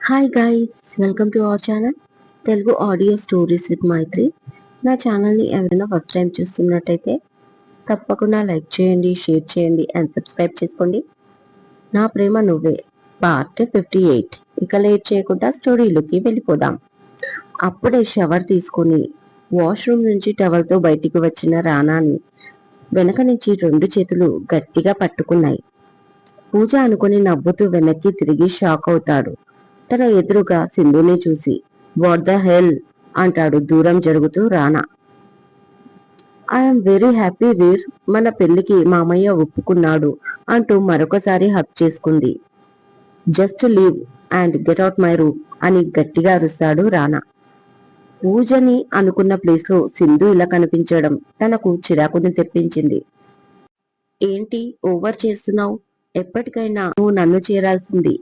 Hi guys, welcome to our channel Telugu audio stories with Maithri. నా ఛానల్ని ఎవరైనా ఫస్ట్ టైం చూస్తున్నట్టయితే తప్పకుండా లైక్ చేయండి, షేర్ చేయండి అండ్ సబ్స్క్రైబ్ చేసుకోండి. నా ప్రేమ నువ్వే పార్ట్ 58. ఇక లేట్ చేయకుండా స్టోరీలోకి వెళ్ళిపోదాం. అప్పుడే షవర్ తీసుకుని వాష్రూమ్ నుంచి టవల్తో బయటికి వచ్చిన రానాని వెనక నుంచి 2 చేతులు గట్టిగా పట్టుకున్నాయి. పూజ అనుకుని నవ్వుతూ వెనక్కి తిరిగి షాక్ అవుతాడు. తన ఎదురుగా సింధుని చూసి వాట్ ద హెల్ అంటాడు దూరం జరుగుతూ రానా. ఐఎమ్ వెరీ హ్యాపీ వీర్, మన పెళ్లికి మామయ్య ఒప్పుకున్నాడు అంటూ మరొకసారి హక్ చేసుకుంది. Just leave and get out my room అని గట్టిగా అరుస్తాడు రానా. పూజని అనుకున్న ప్లేస్ లో సింధు ఇలా కనిపించడం తనకు చిరాకుని తెప్పించింది. ఏంటి ఓవర్ చేస్తున్నావు? ఎప్పటికైనా నువ్వు నన్ను చేరాల్సింది.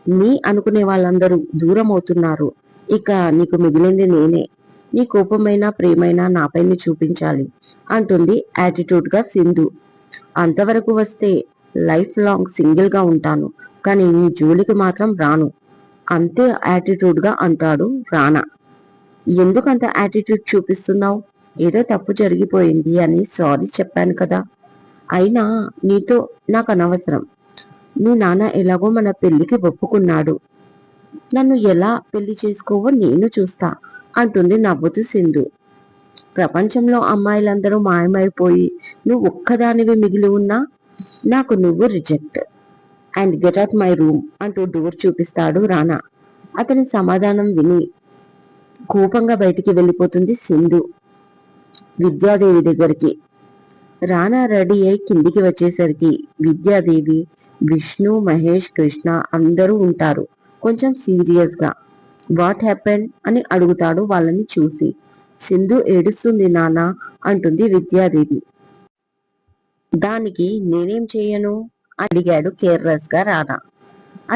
నీ అనుకునే వాళ్ళందరూ దూరం అవుతున్నారు. ఇక నీకు మిగిలింది నేనే. నీ కోపమైనా ప్రేమైనా నాపైన చూపించాలి అంటుంది యాటిట్యూడ్ గా సింధు. అంతవరకు వస్తే లైఫ్ లాంగ్ సింగిల్ గా ఉంటాను, కానీ నీ జోలికి మాత్రం రాను అంతే యాటిట్యూడ్ గా అంటాడు రానా. ఎందుకంత యాటిట్యూడ్ చూపిస్తున్నావు? ఏదో తప్పు జరిగిపోయింది అని సారీ చెప్పాను కదా. అయినా నీతో నాకు అనవసరం. మీ నాన్న ఎలాగో మన పెళ్లికి ఒప్పుకున్నాడు. నన్ను ఎలా పెళ్లి చేసుకోవో నేను చూస్తా అంటుంది నవ్వుతూ సింధు. ప్రపంచంలో అమ్మాయిలందరూ మాయమైపోయి నువ్వు ఒక్కదానివి మిగిలి ఉన్నా నాకు నువ్వు reject and get out my room అంటూ డోర్ చూపిస్తాడు రానా. అతని సమాధానం విని కోపంగా బయటికి వెళ్ళిపోతుంది సింధు విద్యాదేవి దగ్గరికి. రానా రెడీ అయి కిందికి వచ్చేసరికి విద్యాదేవి, విష్ణు, మహేష్, కృష్ణ అందరూ ఉంటారు. కొంచెం సీరియస్ గా వాట్ హ్యాపెన్ అని అడుగుతాడు వాళ్ళని చూసి. సింధు ఏడుస్తుంది నాన్న అంటుంది విద్యాదేవి. దానికి నేనేం చేయను అడిగాడు కేర్లెస్ గా రానా.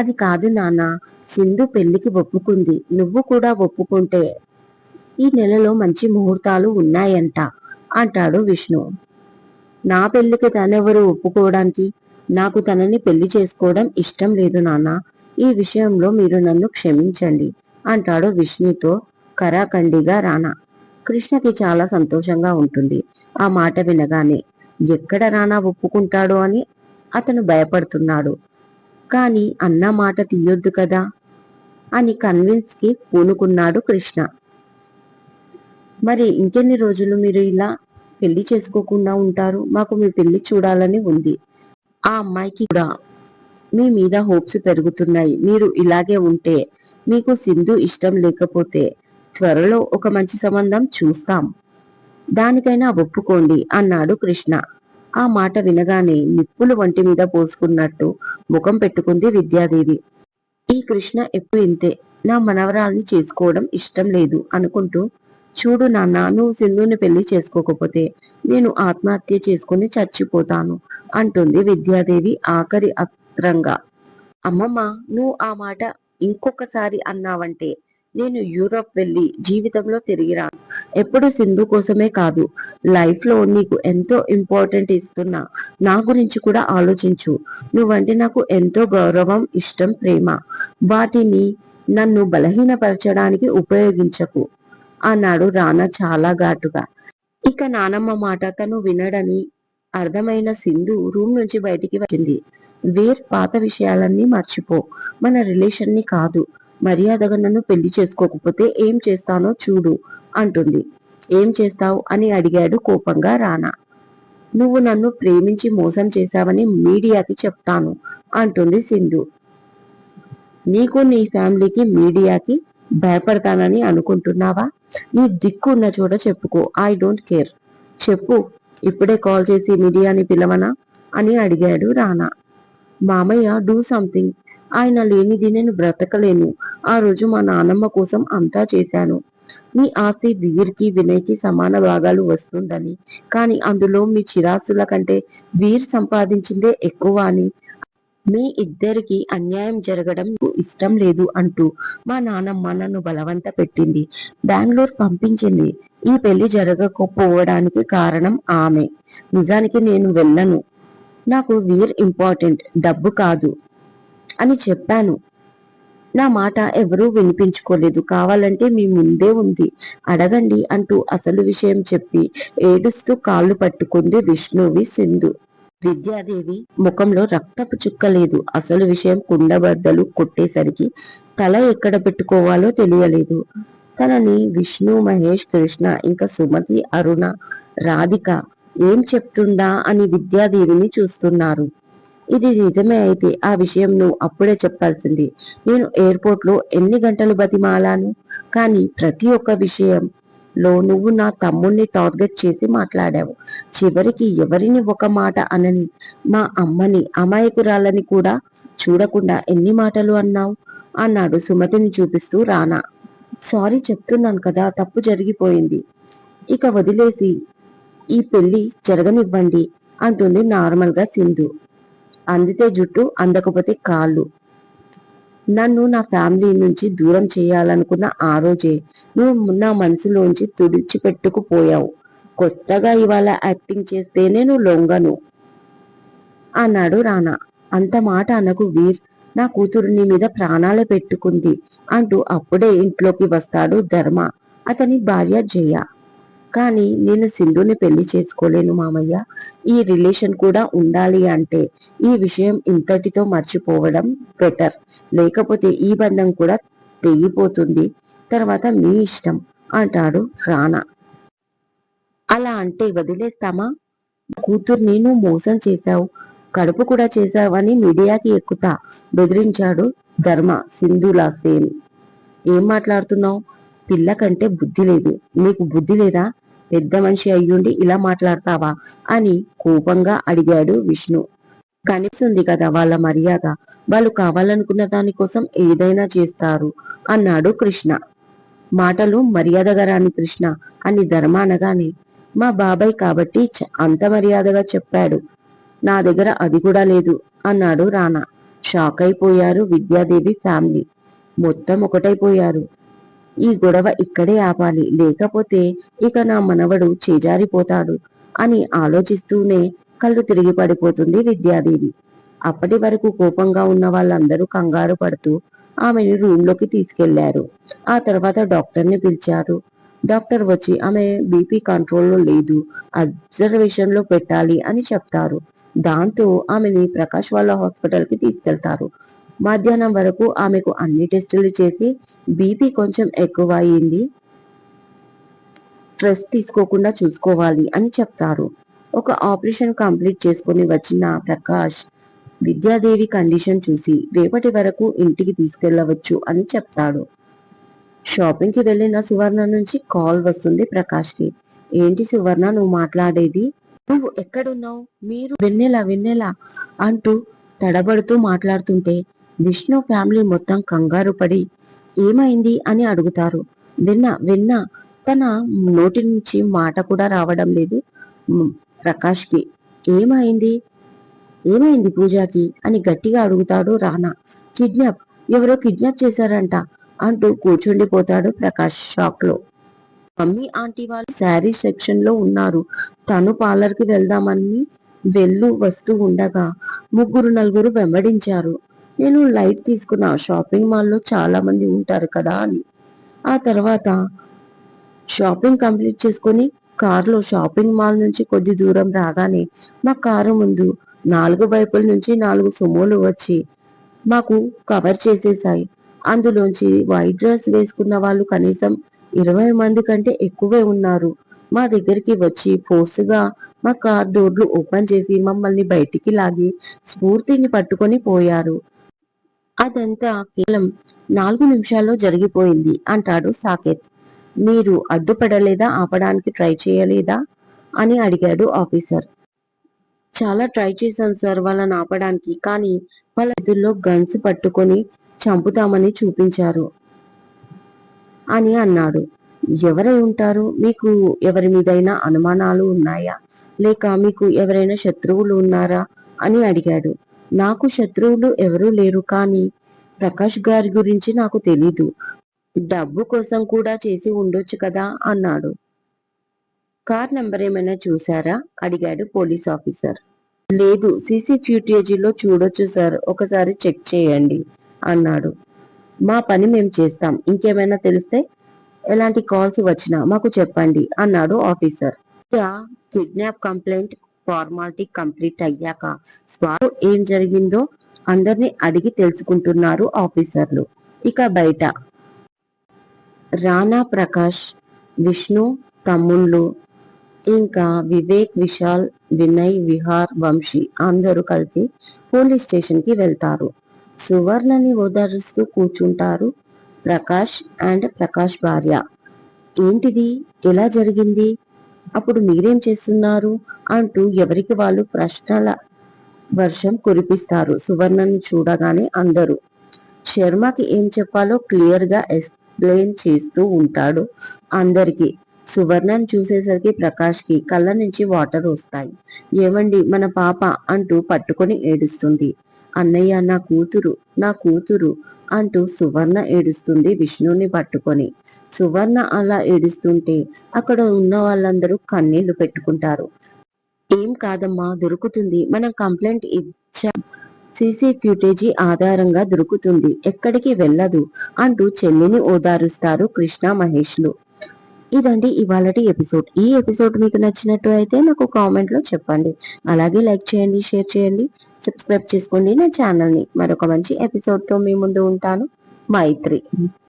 అది కాదు నాన్న, సింధు పెళ్లికి ఒప్పుకుంది, నువ్వు కూడా ఒప్పుకుంటే ఈ నెలలో మంచి ముహూర్తాలు ఉన్నాయంట అంటాడు విష్ణు. నా పెళ్లికి తనెవరు ఒప్పుకోవడానికి? నాకు తనని పెళ్లి చేసుకోవడం ఇష్టం లేదు నాన్న. ఈ విషయంలో మీరు నన్ను క్షమించండి అంటాడు విష్ణుతో కరాఖండిగా రానా. కృష్ణకి చాలా సంతోషంగా ఉంటుంది ఆ మాట వినగానే. ఎక్కడ రానా ఒప్పుకుంటాడో అని అతను భయపడుతున్నాడు. కానీ అన్న మాట తీయొద్దు కదా అని కన్విన్స్ కి పూనుకున్నాడు కృష్ణ. మరి ఇంకెన్ని రోజులు మీరు ఇలా పెళ్లి చేసుకోకుండా ఉంటారు? మాకు మీ పెళ్లి చూడాలని ఉంది. ఆ అమ్మాయికి కూడా మీ మీద హోప్స్ పెరుగుతున్నాయి. మీరు ఇలాగే ఉంటే, మీకు సింధు ఇష్టం లేకపోతే త్వరలో ఒక మంచి సంబంధం చూస్తాం, దానికైనా ఒప్పుకోండి అన్నాడు కృష్ణ. ఆ మాట వినగానే నిప్పులు వంటి మీద పోసుకున్నట్టు ముఖం పెట్టుకుంది విద్యాదేవి. ఈ కృష్ణ ఎప్పుడు ఇంతే, నా మనవరాల్ని చేసుకోవడం ఇష్టం లేదు అనుకుంటూ, చూడు నాన్న, నువ్వు సింధుని పెళ్లి చేసుకోకపోతే నేను ఆత్మహత్య చేసుకుని చచ్చిపోతాను అంటుంది విద్యాదేవి ఆఖరి అస్త్రంగా. అమ్మమ్మ, నువ్వు ఆ మాట ఇంకొకసారి అన్నావంటే నేను యూరోప్ వెళ్ళి జీవితంలో తిరిగి రాను. ఎప్పుడు సింధు కోసమే కాదు, లైఫ్ లో నీకు ఎంతో ఇంపార్టెంట్ ఇస్తున్నా నా గురించి కూడా ఆలోచించు. నువ్వంటే నాకు ఎంతో గౌరవం, ఇష్టం, ప్రేమ. వాటిని నన్ను బలహీనపరచడానికి ఉపయోగించకు అన్నాడు రానా చాలా ఘాటుగా. ఇక నానమ్మ మాట తను వినడని అర్థమైన సింధు రూమ్ నుంచి బయటికి వచ్చింది. వీర్, పాత విషయాలన్నీ మర్చిపో. మన రిలేషన్ ని కాదు, మర్యాదగా నన్ను పెళ్లి చేసుకోకపోతే ఏం చేస్తానో చూడు అంటుంది. ఏం చేస్తావు అని అడిగాడు కోపంగా రానా. నువ్వు నన్ను ప్రేమించి మోసం చేశావని మీడియాకి చెప్తాను అంటుంది సింధు. నీకు నీ ఫ్యామిలీకి మీడియాకి భయపడతానని అనుకుంటున్నావా? నీ దిక్కు ఉన్న చోట చెప్పుకో, ఐ డోంట్ కేర్. చెప్పు, ఇప్పుడే కాల్ చేసి మీడియాని పిలవనా అని అడిగాడు రానా. మామయ్య, డూ సంథింగ్. ఆయన లేనిది నేను బ్రతకలేను. ఆ రోజు మా నాన్నమ్మ కోసం అంతా చేశాను. మీ ఆస్తి వీర్కి, వినయ్కి సమాన భాగాలు వస్తుందని, కానీ అందులో మీ చిరాస్తుల కంటే వీర్ సంపాదించిందే ఎక్కువ అని, మీ ఇద్దరికి అన్యాయం జరగడం ఇష్టం లేదు అంటూ మా నానమ్మ నన్ను బలవంత పెట్టింది, బెంగళూరు పంపించింది. ఈ పెళ్లి జరగకపోవడానికి కారణం ఆమె. నిజానికి నేను వెళ్ళను, నాకు వీర్ ఇంపార్టెంట్, డబ్బు కాదు అని చెప్పాను. నా మాట ఎవరూ వినిపించుకోలేదు. కావాలంటే మీ ముందే ఉంది, అడగండి అంటూ అసలు విషయం చెప్పి ఏడుస్తూ కాళ్ళు పట్టుకుంది విష్ణువి సింధు. విద్యాదేవి ముఖంలో రక్తపు చుక్క లేదు. అసలు విషయం కుండబద్దలు కొట్టేసరికి తల ఎక్కడ పెట్టుకోవాలో తెలియలేదు. తనని విష్ణు, మహేష్, కృష్ణ, ఇంకా సుమతి, అరుణ, రాధిక ఏం చెప్తుందా అని విద్యాదేవిని చూస్తున్నారు. ఇది నిజమే అయితే ఆ విషయం నువ్వు అప్పుడే చెప్పాల్సింది. నేను ఎయిర్పోర్ట్ లో ఎన్ని గంటలు బతిమాలాను, కానీ ప్రతి ఒక్క విషయంలో నువ్వు నా తమ్ముణ్ణి టార్గెట్ చేసి మాట్లాడావు. చివరికి ఎవరిని ఒక మాట అనని మా అమ్మని అమాయకురాలని కూడా చూడకుండా ఎన్ని మాటలు అన్నావు అన్నాడు సుమతిని చూపిస్తూ రానా. సారీ చెప్తున్నాను కదా, తప్పు జరిగిపోయింది, ఇక వదిలేసి ఈ పెళ్లి జరగనివ్వండి అంటుంది నార్మల్ గా సింధు. అందితే జుట్టు, అందకపోతే కాళ్ళు. నన్ను నా ఫ్యామిలీ నుంచి దూరం చేయాలనుకున్న ఆ రోజే నువ్వు నా మనసులోంచి తుడిచిపెట్టుకుపోయావు. కొత్తగా ఇవాళ యాక్టింగ్ చేస్తే నేను లొంగను అన్నాడు రానా. అంత మాట అనకు వీర్, నా కూతురు నీ మీద ప్రాణాలే పెట్టుకుంది అంటూ అప్పుడే ఇంట్లోకి వస్తాడు ధర్మ, అతని భార్య జయ. కానీ నేను సింధుని పెళ్లి చేసుకోలేను మామయ్య. ఈ రిలేషన్ కూడా ఉండాలి అంటే ఈ విషయం ఇంతటితో మర్చిపోవడం బెటర్. లేకపోతే ఈ బంధం కూడా తెగిపోతుంది. తర్వాత మీ ఇష్టం అంటాడు రానా. అలా అంటే వదిలేస్తామా? కూతుర్ని నువ్వు మోసం చేశావు, కడుపు కూడా చేశావని మీడియాకి ఎక్కుతా బెదిరించాడు ధర్మ. సింధులా సేమ్. ఏం మాట్లాడుతున్నావు? పిల్ల కంటే బుద్ధి లేదు, నీకు బుద్ధి లేదా? పెద్ద మనిషి అయ్యుండి ఇలా మాట్లాడతావా అని కోపంగా అడిగాడు విష్ణు. కనిపిస్తుంది కదా వాళ్ళ మర్యాద, వాళ్ళు కావాలనుకున్న దానికోసం ఏదైనా చేస్తారు అన్నాడు కృష్ణ. మాటలు మర్యాదగా రాని కృష్ణ అని ధర్మ అనగానే, మా బాబాయ్ కాబట్టి అంత మర్యాదగా చెప్పాడు, నా దగ్గర అది కూడా లేదు అన్నాడు రానా. షాక్ అయిపోయారు విద్యాదేవి ఫ్యామిలీ. మొత్తం ఒకటైపోయారు. ఈ గొడవ ఇక్కడే ఆపాలి, లేకపోతే ఇక నా మనవడు చేజారిపోతాడు అని ఆలోచిస్తూనే కళ్ళు తిరిగి పడిపోతుంది విద్యాదేవి. అప్పటి వరకు కోపంగా ఉన్న వాళ్ళందరూ కంగారు పడుతూ ఆమెను రూమ్లోకి తీసుకెళ్లారు. ఆ తర్వాత డాక్టర్ని పిలిచారు. డాక్టర్ వచ్చి ఆమె బీపీ కంట్రోల్లో లేదు, అబ్జర్వేషన్ లో పెట్టాలి అని చెప్తారు. దాంతో ఆమెని ప్రకాష్ వాళ్ళ హాస్పిటల్ కి తీసుకెళ్తారు. మధ్యాహ్నం వరకు ఆమెకు అన్ని టెస్టులు చేసి బీపీ కొంచెం ఎక్కువ అయింది, స్ట్రెస్ తీసుకోకుండా చూసుకోవాలి అని చెప్తారు. ఒక ఆపరేషన్ కంప్లీట్ చేసుకుని వచ్చిన ప్రకాష్ విద్యాదేవి కండిషన్ చూసి రేపటి వరకు ఇంటికి తీసుకెళ్లవచ్చు అని చెప్తాడు. షాపింగ్ కి వెళ్లిన సువర్ణ నుంచి కాల్ వస్తుంది ప్రకాష్ కి. ఏంటి సువర్ణ నువ్వు మాట్లాడేది? నువ్వు ఎక్కడున్నావు? మీరు వెన్నెల వెన్నెల అంటూ తడబడుతూ మాట్లాడుతుంటే విష్ణు ఫ్యామిలీ మొత్తం కంగారు పడి ఏమైంది అని అడుగుతారు. విన్నా విన్నా, తన నోటి నుంచి మాట కూడా రావడం లేదు ప్రకాష్ కి. ఏమైంది? ఏమైంది పూజాకి అని గట్టిగా అడుగుతాడు రానా. కిడ్నాప్, ఎవరో కిడ్నాప్ చేశారంట అంటూ కూర్చుండిపోతాడు ప్రకాష్ షాక్ లో. మమ్మీ ఆంటీ వాళ్ళు శారీ సెక్షన్ లో ఉన్నారు. తను పార్లర్ కి వెళ్దామని వస్తూ ఉండగా ముగ్గురు నలుగురు వెంబడించారు. నేను లైట్ తీసుకున్న, షాపింగ్ మాల్లో చాలా మంది ఉంటారు కదా అని. ఆ తర్వాత షాపింగ్ కంప్లీట్ చేసుకుని కారులో షాపింగ్ మాల్ నుంచి కొద్ది దూరం రాగానే మా కారు ముందు నాలుగు వైపుల నుంచి 4 సుమోలు వచ్చి మాకు కవర్ చేసేశాయి. అందులోంచి వైట్ డ్రెస్ వేసుకున్న వాళ్ళు కనీసం 20 మంది కంటే ఎక్కువే ఉన్నారు. మా దగ్గరికి వచ్చి ఫోర్సుగా మా కార్ డోర్లు ఓపెన్ చేసి మమ్మల్ని బయటికి లాగి స్ఫూర్తిని పట్టుకొని పోయారు. అదంతా కేవలం 4 నిమిషాల్లో జరిగిపోయింది అంటాడు సాకేత్. మీరు అడ్డుపడలేదా? ఆపడానికి ట్రై చేయలేదా అని అడిగాడు ఆఫీసర్. చాలా ట్రై చేశాను సార్ వాళ్ళని ఆపడానికి, కానీ వాళ్ళ చేతుల్లో గన్స్ పట్టుకొని చంపుతామని చూపించారు అని అన్నాడు. ఎవరై ఉంటారు? మీకు ఎవరి మీదైనా అనుమానాలు ఉన్నాయా, లేక మీకు ఎవరైనా శత్రువులు ఉన్నారా అని అడిగాడు. నాకు శత్రువులు ఎవరూ లేరు, కానీ ప్రకాష్ గారి గురించి నాకు తెలీదు. డబ్బు కోసం కూడా చేసి ఉండొచ్చు కదా అన్నాడు. కార్ నెంబర్ ఏమైనా చూసారా అడిగాడు పోలీస్ ఆఫీసర్. లేదు, సీసీ ఫుటేజీలో చూడొచ్చు సార్, ఒకసారి చెక్ చేయండి అన్నాడు. మా పని మేము చేస్తాం, ఇంకేమైనా తెలిస్తే ఎలాంటి కాల్స్ వచ్చినా మాకు చెప్పండి అన్నాడు officer. Kidnap complaint formality complete అయ్యాక స్వాతి ఏం జరిగిందో అందరినీ అడిగి తెలుసుకుంటున్నారు ఆఫీసర్లు. ఇక బయట రానా ప్రకాష్, విష్ణు తమ్ముళ్ళు, ఇంకా వివేక్, విశాల్, వినయ్, విహార్, వంశీ అందరూ కలిసి పోలీస్ స్టేషన్ కి వెళ్తారు. సువర్ణని ఓదారుస్తూ కూర్చుంటారు ప్రకాష్ అండ్ ప్రకాష్ భార్య. ఏంటిది, ఎలా జరిగింది, అప్పుడు మీరేం చేస్తున్నారు అంటూ ఎవరికి వాళ్ళు ప్రశ్నల వర్షం కురిపిస్తారు. సువర్ణను చూడగానే అందరూ శర్మకి ఏం చెప్పాలో క్లియర్ గా ఎక్స్ప్లెయిన్ చేస్తూ ఉంటాడు అందరికి. సువర్ణను చూసేసరికి ప్రకాష్ కి కళ్ళ నుంచి వాటర్ వస్తాయి. ఏమండి, మన పాప అంటూ పట్టుకొని ఏడుస్తుంది. అన్నయ్య, నా కూతురు, నా కూతురు అంటూ సువర్ణ ఏడుస్తుంది విష్ణుని పట్టుకొని. సువర్ణ అలా ఏడుస్తుంటే అక్కడ ఉన్న వాళ్ళందరూ కన్నీళ్లు పెట్టుకుంటారు. ఏం కాదమ్మా, దొరుకుతుంది, మనం కంప్లైంట్ ఇచ్చా, సీసీ ఫ్యూటేజీ ఆధారంగా దొరుకుతుంది, ఎక్కడికి వెళ్ళదు అంటూ చెల్లిని ఓదారుస్తారు కృష్ణ మహేష్లు. ఇదండి ఇవాళటి ఎపిసోడ్. ఈ ఎపిసోడ్ మీకు నచ్చినట్టు అయితే నాకు కామెంట్ లో చెప్పండి. అలాగే లైక్ చేయండి, షేర్ చేయండి, సబ్స్క్రైబ్ చేసుకోండి నా ఛానల్ ని. మరొక మంచి ఎపిసోడ్ తో మీ ముందు ఉంటాను. మైత్రి.